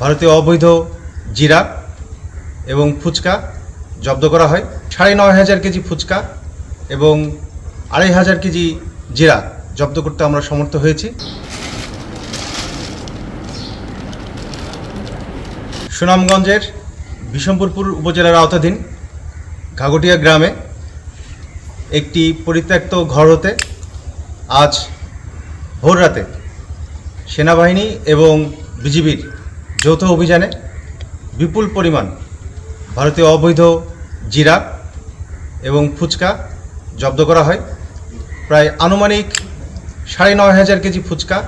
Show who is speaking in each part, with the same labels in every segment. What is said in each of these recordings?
Speaker 1: ভারতীয় অবৈধ জিরা এবং ফুচকা জব্দ করা হয়। ৯,৫০০ কেজি ফুচকা এবং ২,৫০০ কেজি জিরা জব্দ করতে আমরা সমর্থ হয়েছি। সুনামগঞ্জের বিশম্বরপুর উপজেলার আওতাধীন ঘাগটিয়া গ্রামে একটি পরিত্যক্ত ঘর হতে আজ ভোররাতে সেনাবাহিনী এবং বিজিবির যৌথ অভিযানে বিপুল পরিমাণ ভারতীয় অবৈধ জিরা এবং ফুচকা জব্দ করা হয়। প্রায় আনুমানিক ৯,৫০০ কেজি ফুচকা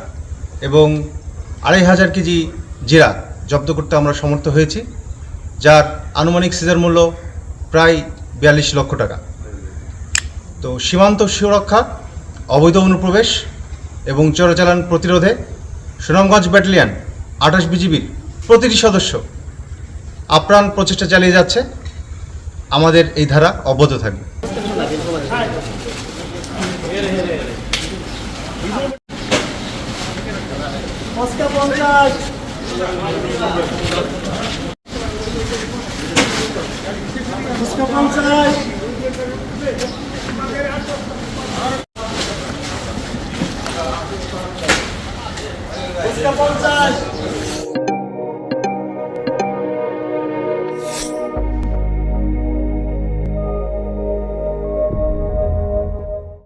Speaker 1: এবং ২,৫০০ কেজি জিরা জব্দ করতে আমরা সমর্থ হয়েছি, যার আনুমানিক সিজার মূল্য প্রায় ৪২ লক্ষ টাকা। তো সীমান্ত সুরক্ষা, অবৈধ অনুপ্রবেশ এবং চোরাচালান প্রতিরোধে সুনামগঞ্জ ব্যাটালিয়ন ২৮ বিজিবির প্রতিটি সদস্য আপ্রাণ প্রচেষ্টা চালিয়ে যাচ্ছে। আমাদের এই ধারা অব্যাহত থাকবে।
Speaker 2: Oscar Ponzai!